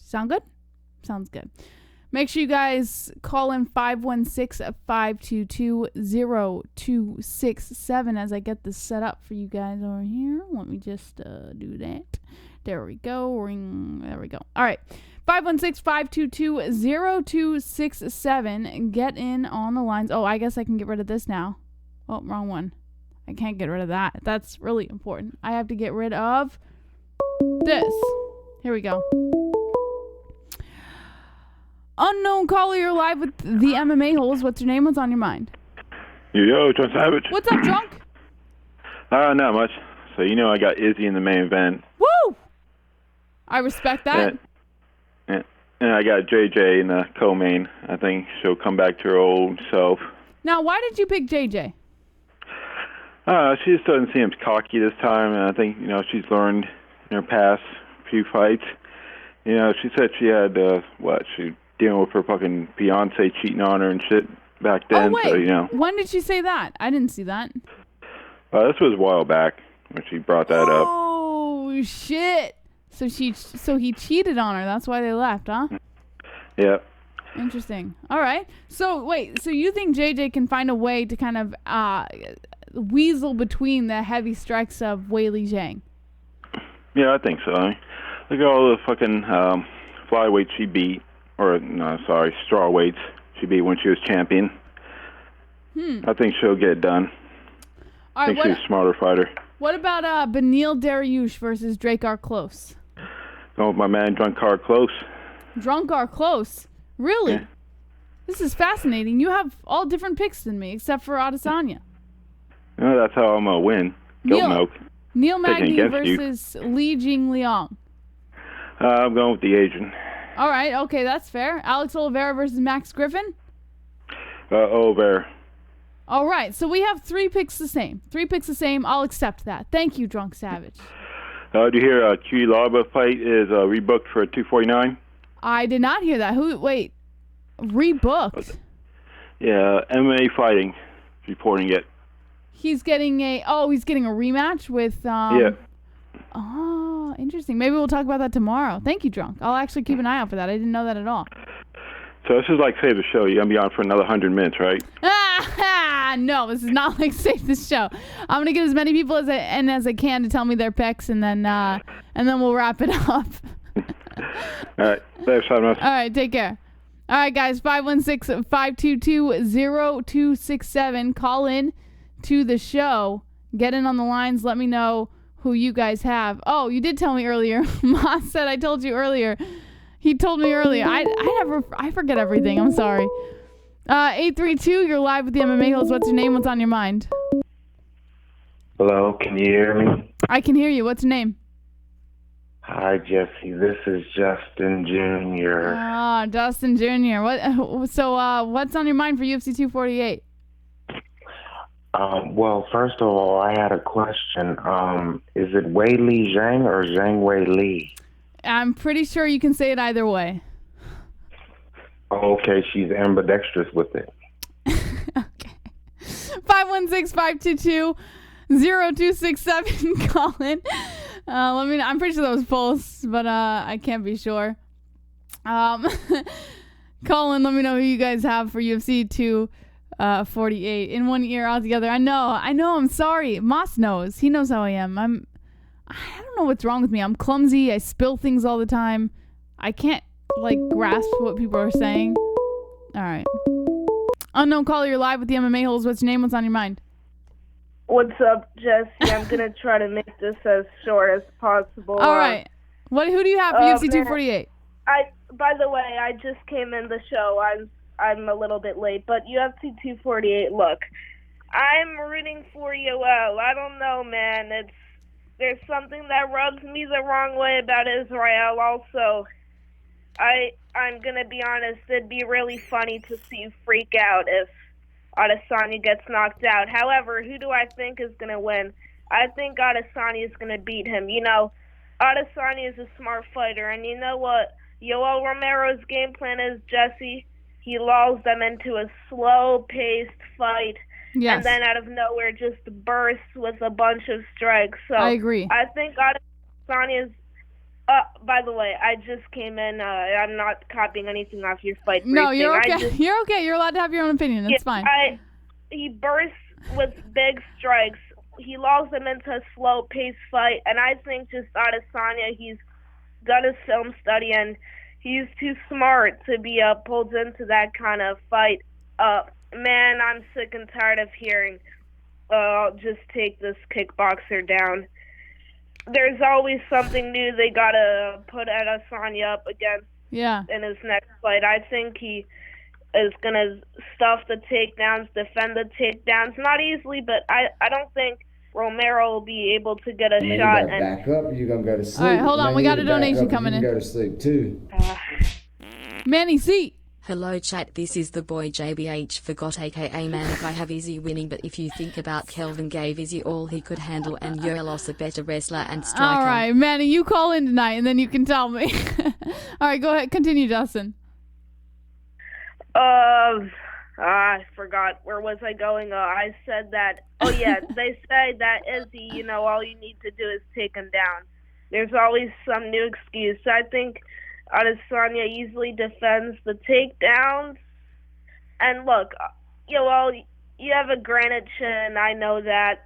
Sound good? Sounds good. Make sure you guys call in 516-522-0267 as I get this set up for you guys over here. Let me just do that. There we go. Ring. There we go. All right. 516-522-0267. Get in on the lines. Oh, I guess I can get rid of this now. Oh, wrong one. I can't get rid of that. That's really important. I have to get rid of this. Here we go. Unknown caller, you're live with the MMA Holes. What's your name? What's on your mind? Yo, John Savage. What's up, drunk? Not much. So you know I got Izzy in the main event. Woo! I respect that. And And I got JJ in the co-main. I think she'll come back to her old self. Now, why did you pick JJ? She just doesn't seem cocky this time, and I think, she's learned in her past few fights. She said she had, she dealing with her fucking fiance cheating on her and shit back then. Oh, wait. So, When did she say that? I didn't see that. This was a while back when she brought that up. Oh, shit. So he cheated on her. That's why they left, huh? Yeah. Interesting. All right. So, wait. So you think JJ can find a way to kind of weasel between the heavy strikes of Weili Zhang? Yeah, I think so. Look at all the fucking flyweights she beat. Straw weights she beat when she was champion. I think she'll get it done. All right, I think she's a smarter fighter. What about Beneil Dariush versus Drakkar Klose? Going with my man Drakkar Klose. Drakkar Klose? Really? Yeah. This is fascinating. You have all different picks than me, except for Adesanya. That's how I'm going to win. Goat milk. Neil Magny versus Li Jingliang. I'm going with the Asian. All right, okay, that's fair. Alex Oliveira versus Max Griffin? Oliveira. All right, so we have 3 picks the same. 3 picks the same. I'll accept that. Thank you, Drunk Savage. Do you hear Q Lava fight is rebooked for 249? I did not hear that. Wait, rebooked? Yeah, MMA Fighting reporting it. He's getting a rematch with Yeah. Oh, interesting. Maybe we'll talk about that tomorrow. Thank you, Drunk. I'll actually keep an eye out for that. I didn't know that at all. So this is like Save the Show. You're going to be on for another 100 minutes, right? No, this is not like Save the Show. I'm going to get as many people as I can to tell me their picks, and then we'll wrap it up. All right. Thanks, All right, take care. All right, guys, 516-522-0267. Call in to the show. Get in on the lines. Let me know who you guys have. Oh, you did tell me earlier. Moss said I told you earlier. He told me earlier. I forget everything. I'm sorry. 832, you're live with the MMA-Holes. What's your name? What's on your mind? Hello, can you hear me? I can hear you. What's your name? Hi, Jesse. This is Justin Jr. Justin Jr. What's on your mind for UFC 248? Well, first of all, I had a question. Is it Weili Zhang or Zhang Weili? I'm pretty sure you can say it either way. Okay, she's ambidextrous with it. Okay. 516-522-0267. Call in. I'm pretty sure that was false, but I can't be sure. Call in. Let me know who you guys have for UFC 248 in one ear altogether. I know. I'm sorry. Moss knows. He knows how I am. I don't know what's wrong with me. I'm clumsy. I spill things all the time. I can't grasp what people are saying. All right. Unknown caller, you're live with the MMA-Holes. What's your name? What's on your mind? What's up, Jesse? I'm gonna try to make this as short as possible. All right. Who do you have for UFC 248? By the way, I just came in the show. I'm a little bit late, but UFC 248. Look, I'm rooting for Yoel. I don't know, man. There's something that rubs me the wrong way about Israel. Also, I'm gonna be honest. It'd be really funny to see you freak out if Adesanya gets knocked out. However, who do I think is going to win? I think Adesanya is going to beat him. Adesanya is a smart fighter, and you know what Yoel Romero's game plan is, Jesse? He lulls them into a slow-paced fight, and then out of nowhere just bursts with a bunch of strikes. So I agree. I think Adesanya's... by the way, I just came in. I'm not copying anything off your fight briefing. No, you're okay. You're okay. You're allowed to have your own opinion. It's fine. He bursts with big strikes. He lulls them into a slow-paced fight, and I think just Adesanya, he's got his film study, and he's too smart to be pulled into that kind of fight. Man, I'm sick and tired of hearing, just take this kickboxer down. There's always something new they gotta put Adesanya up against in his next fight. I think he is gonna stuff the takedowns, defend the takedowns, not easily, but I don't think Romero will be able to get a shot. You gotta back up. You're gonna go to sleep. All right, hold on. We got a donation coming in. You can go to sleep too. Manny C. Hello chat, this is the boy JBH forgot aka Manic. I have Izzy winning, but if you think about Kelvin gave Izzy all he could handle and Yoel a better wrestler and striker. All right, Manny, you call in tonight and then you can tell me. All right, go ahead. Continue, Justin. I forgot. Where was I going? I said that, they say that Izzy, all you need to do is take him down. There's always some new excuse. I think Adesanya easily defends the takedowns. And look, you have a granite chin, I know that.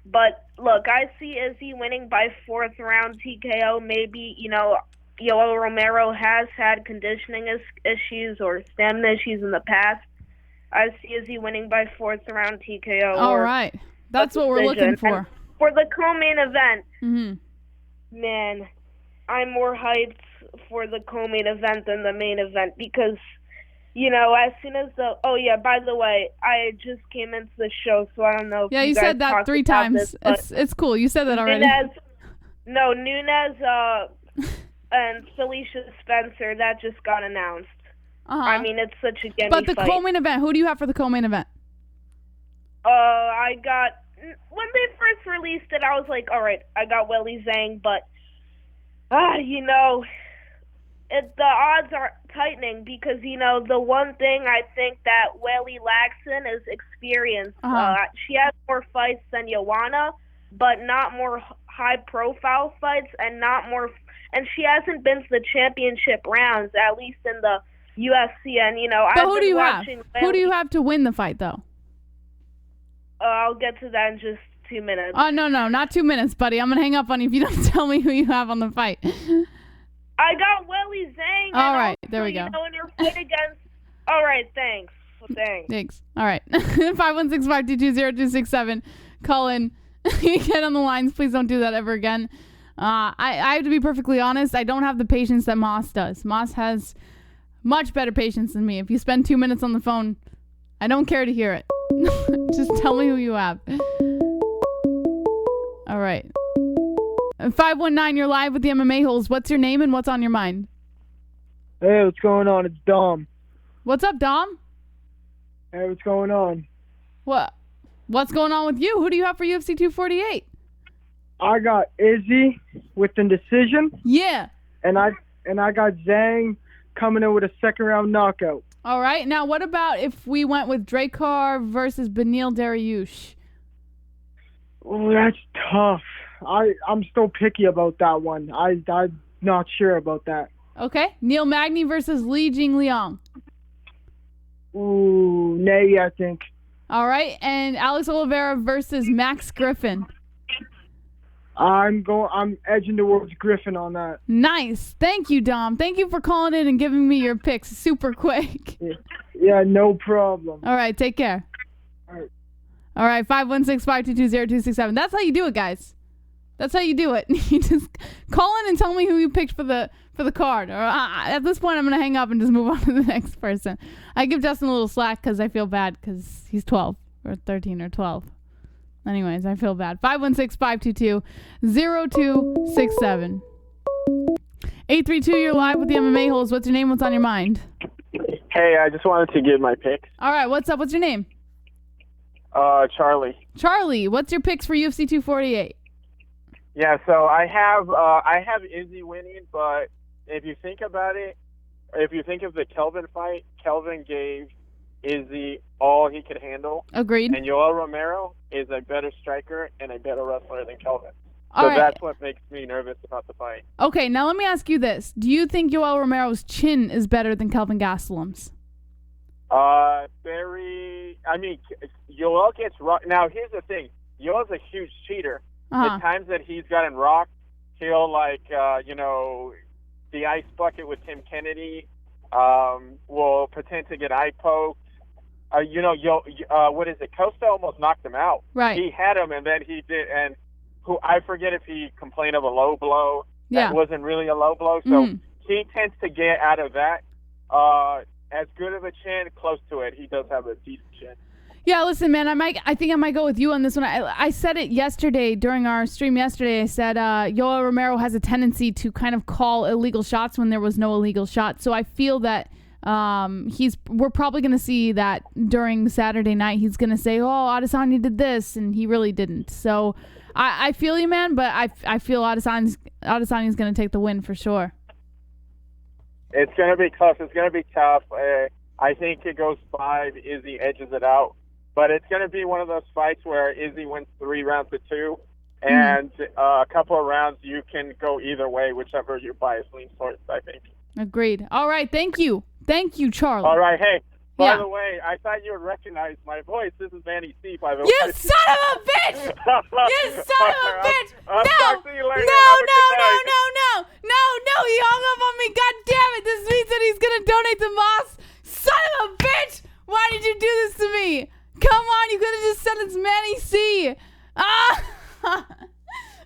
But look, I see Izzy winning by 4th round TKO. Maybe, Yoel Romero has had conditioning issues or stamina issues in the past. I see Izzy winning by 4th round TKO. All right. That's what we're looking for. And for the co-main event, man, I'm more hyped for the co-main event than the main event because, as soon as by the way, I just came into the show, so I don't know if you said that 3 times. It's cool. You said that already. Nunes and Felicia Spencer, that just got announced. I mean, it's such a gimme But the fight. co-main event, who do you have for the co-main event? I got, when they first released it, I was like, all right, I got Weili Zhang, but, the odds are tightening because, the one thing I think that Weili lacks in is experience. She has more fights than Joanna, but not more high-profile fights and and she hasn't been to the championship rounds, at least in the UFC, and, But who do you have? Who do you have to win the fight, though? I'll get to that in just 2 minutes. Oh, no, not 2 minutes, buddy. I'm going to hang up on you if you don't tell me who you have on the fight. I got Weili Zhang. All right, there we go. In her fight against... All right, thanks. Thanks. All right. 516-522-0267. Call in. Get on the lines. Please don't do that ever again. I have to be perfectly honest. I don't have the patience that Moss does. Moss has much better patience than me. If you spend 2 minutes on the phone, I don't care to hear it. Just tell me who you have. All right. 519, you're live with the MMA-Holes. What's your name and what's on your mind? Hey, what's going on? It's Dom. What's up, Dom? Hey, what's going on? What's going on with you? Who do you have for UFC 248? I got Izzy with the decision. Yeah. And I got Zhang coming in with a 2nd round knockout. All right. Now, what about if we went with Drakkar versus Beneil Dariush? Oh, that's tough. I'm still picky about that one. I'm not sure about that. Okay. Neil Magny versus Jingliang. Ooh, nay, I think. All right. And Alex Oliveira versus Max Griffin. I'm edging towards Griffin on that. Nice. Thank you, Dom. Thank you for calling in and giving me your picks super quick. Yeah, no problem. All right. Take care. All right. 516-522-0267. That's how you do it, guys. That's how you do it. You just call in and tell me who you picked for the card. Or at this point, I'm gonna hang up and just move on to the next person. I give Justin a little slack because I feel bad because he's 12 or 13 or 12. Anyways, I feel bad. 516-522-0267. 832, you're live with the MMA-Holes. What's your name? What's on your mind? Hey, I just wanted to give my picks. All right, what's up? What's your name? Charlie. Charlie, what's your picks for UFC 248? Yeah, so I have Izzy winning, but if you think about it, if you think of the Kelvin fight, Kelvin gave Izzy all he could handle. Agreed. And Yoel Romero is a better striker and a better wrestler than Kelvin. All so right. That's what makes me nervous about the fight. Okay, now let me ask you this. Do you think Yoel Romero's chin is better than Kelvin Gastelum's? Yoel gets rocked. Now, here's the thing. Yoel's a huge cheater. The times that he's gotten rocked, he'll, the ice bucket with Tim Kennedy, will pretend to get eye poked. What is it? Costa almost knocked him out. Right. He had him, and then he did, and I forget if he complained of a low blow. Yeah. That wasn't really a low blow. So he tends to get out of that. As good of a chin, close to it. He does have a decent chin. Yeah, listen, man, I think I might go with you on this one. I said it yesterday during our stream yesterday. I said Yoel Romero has a tendency to kind of call illegal shots when there was no illegal shot. So I feel that we're probably going to see that during Saturday night. He's going to say, oh, Adesanya did this, and he really didn't. So I feel you, man, but I feel Adesanya's going to take the win for sure. It's going to be close. It's going to be tough. I think it goes 5. Izzy edges it out. But it's going to be one of those fights where Izzy wins 3 rounds to 2. And a couple of rounds, you can go either way, whichever your bias leans towards, I think. Agreed. All right. Thank you. Thank you, Charlie. All right. Hey, by the way, I thought you would recognize my voice. This is Manny C, by the way. You son of a bitch! You son of a bitch! I'll talk to you later. No, he hung up on me. God damn it. This means that he's going to donate to Moss. Son of a bitch! Why did you do this to me? Come on, you could have just said it's Manny C.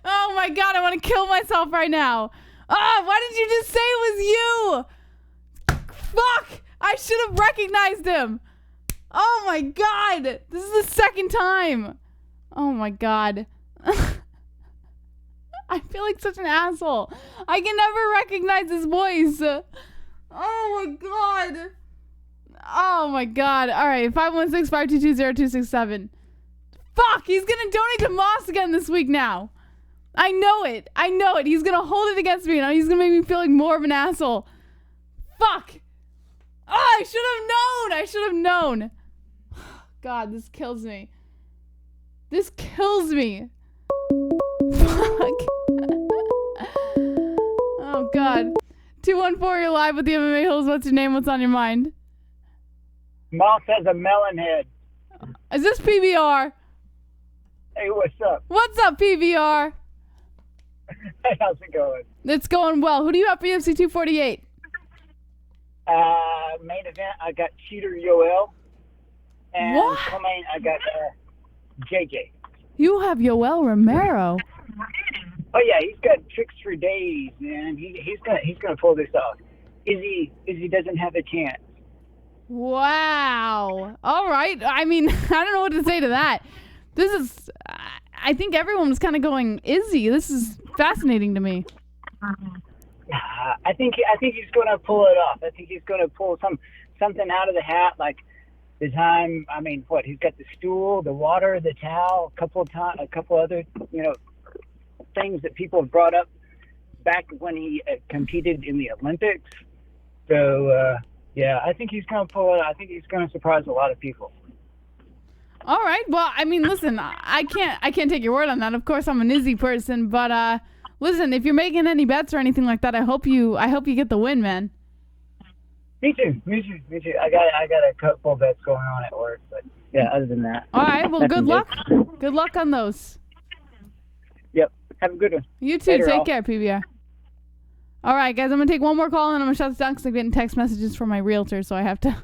Oh my God, I want to kill myself right now. Why did you just say it was you? Fuck! I should have recognized him. Oh my God, this is the second time. Oh my God. I feel like such an asshole. I can never recognize his voice. Oh my God. Oh my God. All right, 516-522-0267. Fuck, he's gonna donate to Moss again this week now. I know it. He's gonna hold it against me and he's gonna make me feel like more of an asshole. Fuck. Oh, I should have known. God, this kills me. Fuck. Oh God. 214, you're live with the MMA-Holes. What's your name? What's on your mind? Moss has a melon head. Is this PBR? Hey, what's up? What's up, PBR? Hey, how's it going? It's going well. Who do you have for UFC 248? Main event, I got Cheater Yoel. And what? Co-main, I got JJ. You have Yoel Romero. Oh yeah, he's got tricks for days, man. He's gonna pull this off. Izzy doesn't have a chance. Wow. All right. I mean, I don't know what to say to that. I think everyone was kind of going, Izzy. This is fascinating to me. I think he's going to pull it off. I think he's going to pull something out of the hat, like the time. I mean, what? He's got the stool, the water, the towel, a couple other, things that people have brought up back when he competed in the Olympics. So, yeah, I think he's going to pull it. I think he's going to surprise a lot of people. All right. Well, I mean, listen, I can't take your word on that. Of course, I'm an Izzy person, but listen, if you're making any bets or anything like that, I hope you get the win, man. Me too. I got a couple bets going on at work, but yeah, other than that. All right. Well, good luck. Good luck on those. Yep. Have a good one. You too. Later, Take care, PBR. All right, guys. I'm gonna take one more call and I'm gonna shut this down because I'm getting text messages from my realtor, so I have to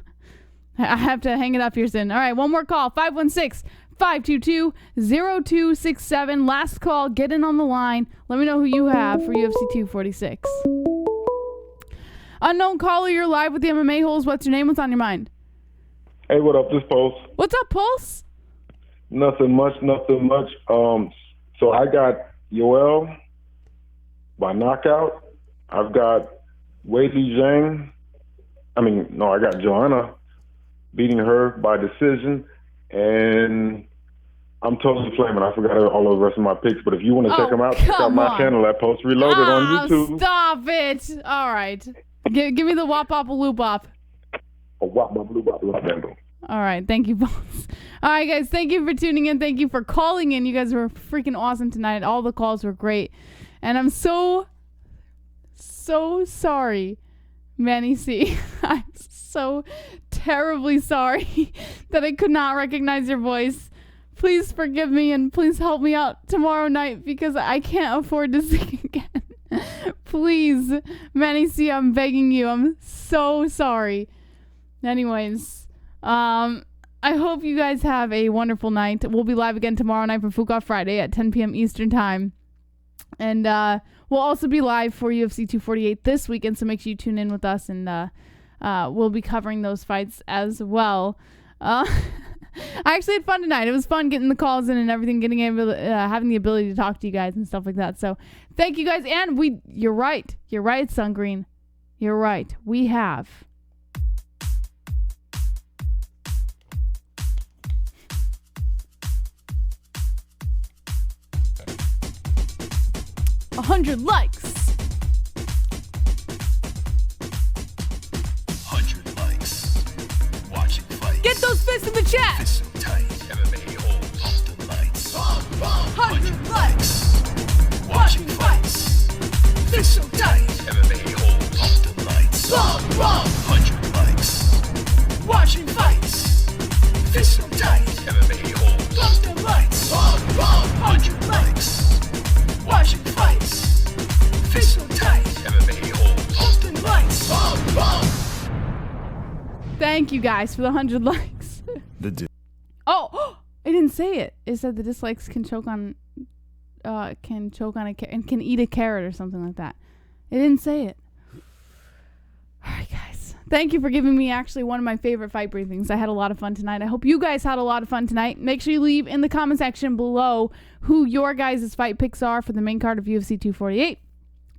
hang it up here soon. All right, one more call. 516-522-0267. Last call. Get in on the line. Let me know who you have for UFC 246. Unknown caller, you're live with the MMA-Holes. What's your name? What's on your mind? Hey, what up? This Pulse. What's up, Pulse? Nothing much. So I got Yoel by knockout. I've got Weili Zhang. I got Joanna beating her by decision. And I'm totally flaming. I forgot all the rest of my picks. But if you want to check them out, check out my channel at Post Reloaded on YouTube. Stop it. All right. Give me the wop bop loop bop. Wop bop loop bop loop bop. All right. Thank you, both. All right, guys. Thank you for tuning in. Thank you for calling in. You guys were freaking awesome tonight. All the calls were great. And I'm so sorry, Manny C. I'm so terribly sorry that I could not recognize your voice. Please forgive me and please help me out tomorrow night because I can't afford to sing again. Please, Manny C, I'm begging you. I'm so sorry. Anyways, I hope you guys have a wonderful night. We'll be live again tomorrow night for Fuka Friday at 10 p.m. Eastern Time. And we'll also be live for UFC 248 this weekend, so make sure you tune in with us, and we'll be covering those fights as well. I actually had fun tonight. It was fun getting the calls in and everything, having the ability to talk to you guys and stuff like that. So thank you guys. And you're right. You're right, Sun Green. You're right. We have 100 likes. 100 likes. Watching fights. Get those fists in the chat. Fists so tight. MMA-Holes. Pump the lights. 100 likes. Watching fights. Fists so tight. MMA-Holes. Pump the lights. 100 likes. Watching fights. Fists so tight. MMA-Holes. Pump the lights. 100 likes. Watching fights. Fists so tight. MMA-Holes. Pump the lights. Thank you guys for the 100 likes. Oh, I didn't say it. It said the dislikes can choke on a and can eat a carrot or something like that. It didn't say it. All right, guys. Thank you for giving me actually one of my favorite fight briefings. I had a lot of fun tonight. I hope you guys had a lot of fun tonight. Make sure you leave in the comment section below who your guys' fight picks are for the main card of UFC 248.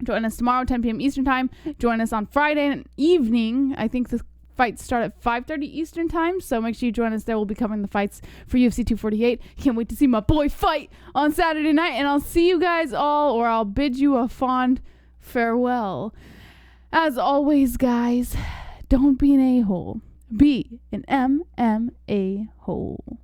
Join us tomorrow, 10 p.m. Eastern Time. Join us on Friday evening. I think the fights start at 5:30 Eastern Time, so make sure you join us there. We'll be covering the fights for UFC 248. Can't wait to see my boy fight on Saturday night, and I'll see you guys all, or I'll bid you a fond farewell. As always, guys, don't be an a-hole. Be an MMA-Hole.